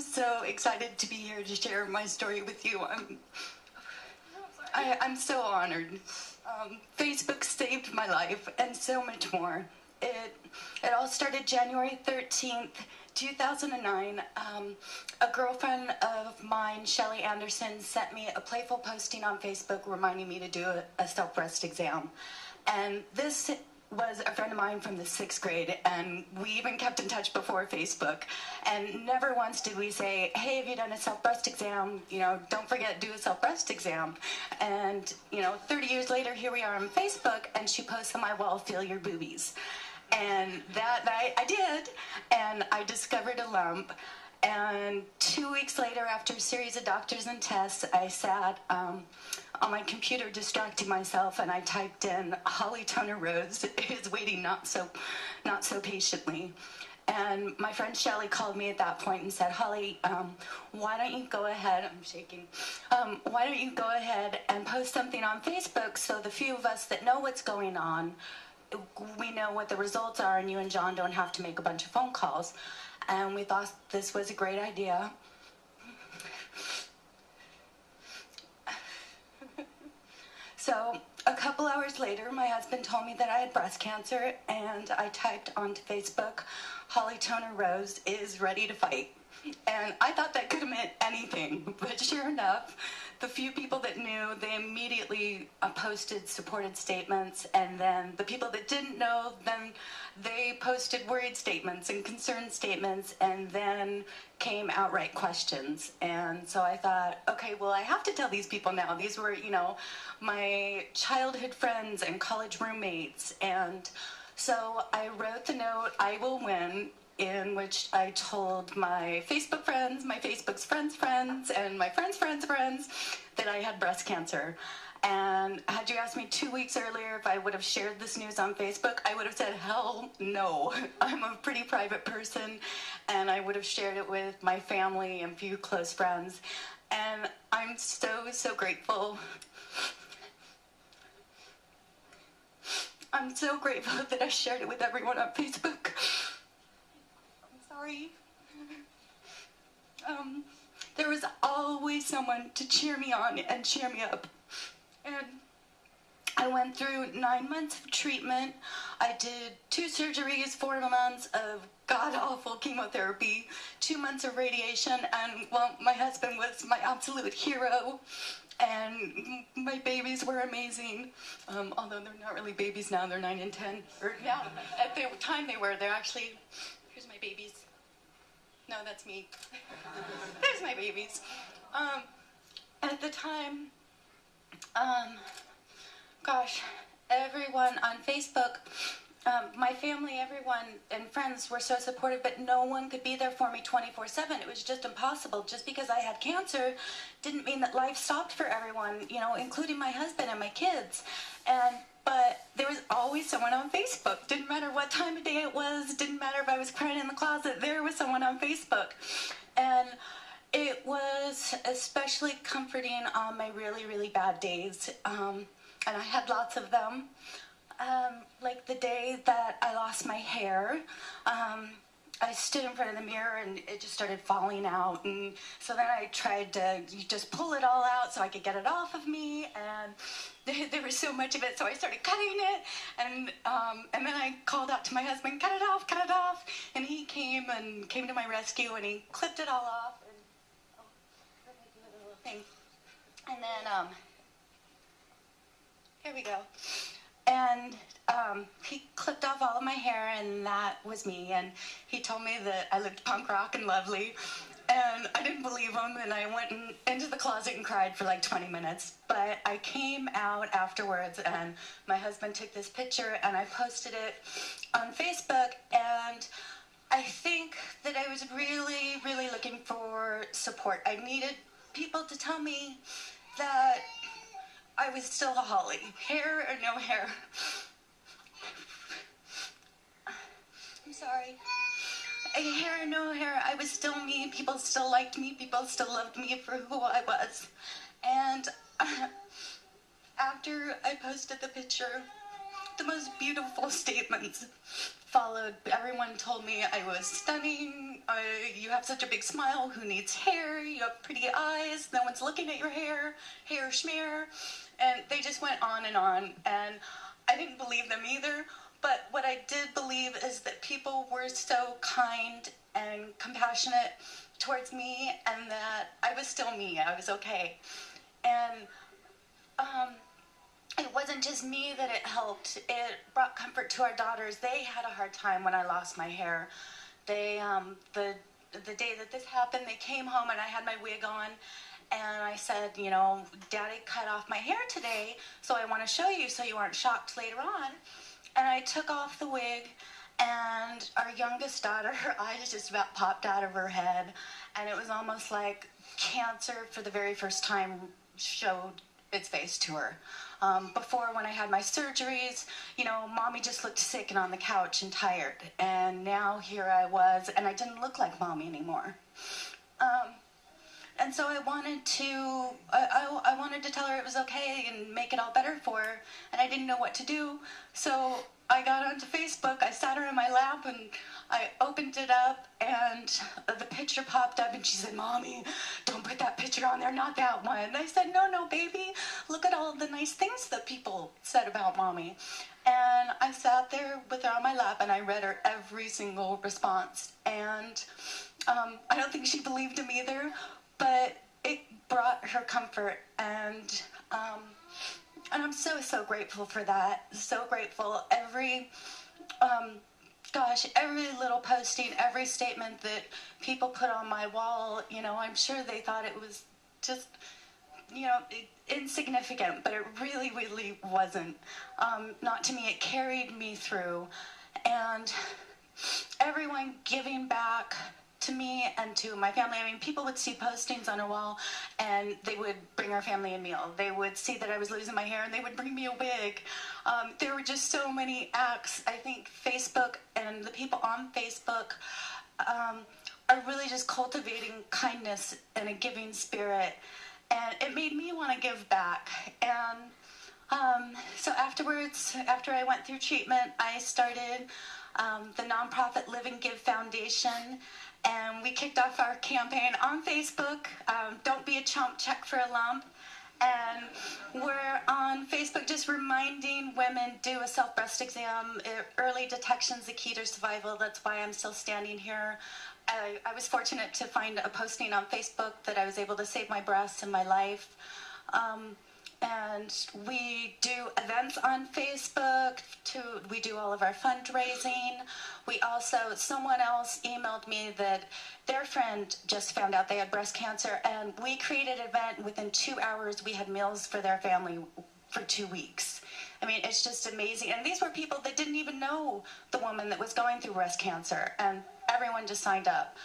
so excited to be here to share my story with you. I'm so honored. Facebook saved my life and so much more. It all started January 13th, 2009. A girlfriend of mine, Shelly Anderson, sent me a playful posting on Facebook reminding me to do a self-breast exam. And this was a friend of mine from the 6th grade, and we even kept in touch before Facebook. And never once did we say, hey, have you done a self-breast exam? You know, don't forget, do a self-breast exam. And, 30 years later, here we are on Facebook, and she posts on my wall, feel your boobies. And that night I did, and I discovered a lump. And 2 weeks later, after a series of doctors and tests, I sat on my computer distracting myself, and I typed in Holly Toner Rose is waiting not so patiently. And my friend Shelly called me at that point and said, Holly, why don't you go ahead, I'm shaking, why don't you go ahead and post something on Facebook so the few of us that know what's going on, we know what the results are, and you and John don't have to make a bunch of phone calls. And we thought this was a great idea. So a couple hours later, my husband told me that I had breast cancer, and I typed onto Facebook, Holly Toner Rose is ready to fight. And I thought that could have meant anything, but sure enough, the few people that knew, they immediately posted supported statements, and then the people that didn't know, then they posted worried statements and concerned statements, and then came outright questions. And so I thought, okay, well, I have to tell these people now. These were, my childhood friends and college roommates. And so I wrote the note, I will win, in which I told my Facebook friends, my Facebook's friends' friends, and my friends' friends' friends that I had breast cancer. And had you asked me 2 weeks earlier if I would have shared this news on Facebook, I would have said, hell no. I'm a pretty private person, and I would have shared it with my family and few close friends. And I'm so, so grateful. I'm so grateful that I shared it with everyone on Facebook. Sorry. There was always someone to cheer me on and cheer me up. And I went through 9 months of treatment. I did 2 surgeries, 4 months of god-awful chemotherapy, 2 months of radiation, and, well, my husband was my absolute hero. And my babies were amazing, although they're not really babies now, they're 9 and 10. Or, yeah, at the time they were, they're actually, here's my babies. No, that's me. There's my babies. At the time, gosh, everyone on Facebook, my family, everyone, and friends were so supportive, but no one could be there for me 24/7. It was just impossible. Just because I had cancer didn't mean that life stopped for everyone, including my husband and my kids. But there was always someone on Facebook. Didn't matter what time of day it was, didn't matter if I was crying in the closet, there was someone on Facebook. And it was especially comforting on my really, really bad days. And I had lots of them. Like the day that I lost my hair, I stood in front of the mirror and it just started falling out. And so then I tried to just pull it all out so I could get it off of me. And there was so much of it, so I started cutting it. And then I called out to my husband, cut it off, cut it off. And he came to my rescue, and he clipped it all off. And, let me do a little thing. And then, here we go. And he clipped off all of my hair, and that was me. And he told me that I looked punk rock and lovely. And I didn't believe him, and I went into the closet and cried for like 20 minutes. But I came out afterwards, and my husband took this picture, and I posted it on Facebook. And I think that I was really, really looking for support. I needed people to tell me that I was still a Holly, hair or no hair. I'm sorry. Hair or no hair, I was still me. People still liked me. People still loved me for who I was. And after I posted the picture, the most beautiful statements followed. Everyone told me I was stunning, You have such a big smile. Who needs hair? You have pretty eyes. No one's looking at your hair. Hair schmear. And they just went on. And I didn't believe them either. But what I did believe is that people were so kind and compassionate towards me, and that I was still me. I was okay. And it wasn't just me that it helped. It brought comfort to our daughters. They had a hard time when I lost my hair. They, the day that this happened, they came home and I had my wig on. And I said, you know, Daddy cut off my hair today, so I want to show you so you aren't shocked later on. And I took off the wig, and our youngest daughter, her eyes just about popped out of her head. And it was almost like cancer for the very first time showed its face to her. Before, when I had my surgeries, you know, Mommy just looked sick and on the couch and tired. And now here I was, and I didn't look like Mommy anymore. And so I wanted to tell her it was okay and make it all better for her, and I didn't know what to do. So I got onto Facebook, I sat her in my lap, and I opened it up, and the picture popped up, and she said, Mommy, don't put that picture on there, not that one. And I said, no, baby, look at all the nice things that people said about Mommy. And I sat there with her on my lap, and I read her every single response. And I don't think she believed him either, but it brought her comfort, and I'm so grateful for that. So grateful. Every little posting, every statement that people put on my wall, you know, I'm sure they thought it was just, you know, insignificant, but it really, really wasn't. Not to me, it carried me through, and everyone giving back to me and to my family. I mean, people would see postings on a wall, and they would bring our family a meal. They would see that I was losing my hair, and they would bring me a wig. There were just so many acts. I think Facebook and the people on Facebook are really just cultivating kindness and a giving spirit, and it made me want to give back. And so afterwards, after I went through treatment, I started the nonprofit Live and Give Foundation, and we kicked off our campaign on Facebook, Don't Be a Chump, Check for a Lump. And we're on Facebook just reminding women, do a self-breast exam. Early detection's the key to survival. That's why I'm still standing here. I was fortunate to find a posting on Facebook that I was able to save my breasts and my life. And we do events on Facebook, we do all of our fundraising. We also, someone else emailed me that their friend just found out they had breast cancer, and we created an event. Within 2 hours, we had meals for their family for 2 weeks. I mean, it's just amazing. And these were people that didn't even know the woman that was going through breast cancer, and everyone just signed up.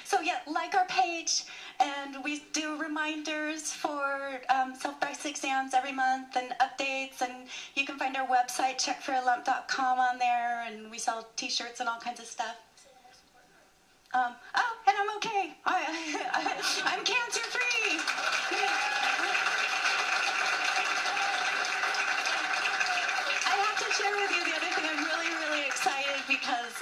So yeah, like our page, and we do reminders for self-breast exams every month and updates, and you can find our website, checkforalump.com, on there, and we sell t-shirts and all kinds of stuff. And I'm okay. I'm cancer-free. I have to share with you the other thing. I'm really excited because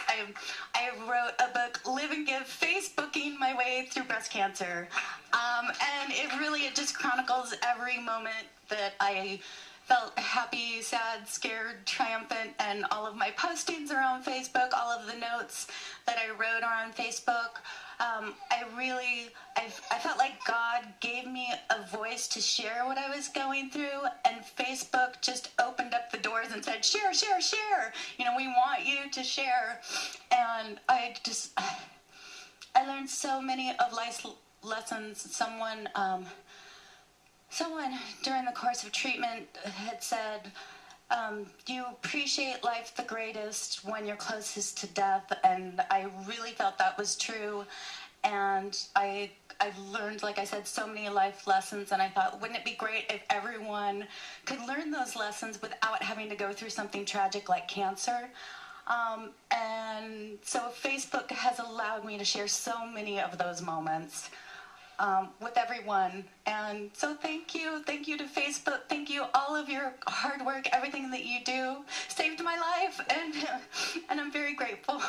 I wrote a book, Live and Give, Facebooking my way through breast cancer. And it just chronicles every moment that I felt happy, sad, scared, triumphant, and all of my postings are on Facebook. All of the notes that I wrote are on Facebook. I felt like God gave me a voice to share what I was going through, and Facebook just opened up the doors and said, share. You know, we want you to share. And I learned so many of life's lessons. Someone during the course of treatment had said, you appreciate life the greatest when you're closest to death, and I really felt that was true. And I learned, like I said, so many life lessons, and I thought, wouldn't it be great if everyone could learn those lessons without having to go through something tragic like cancer? And so Facebook has allowed me to share so many of those moments. with everyone. And so thank you to Facebook, thank you, all of your hard work, everything that you do saved my life, and I'm very grateful.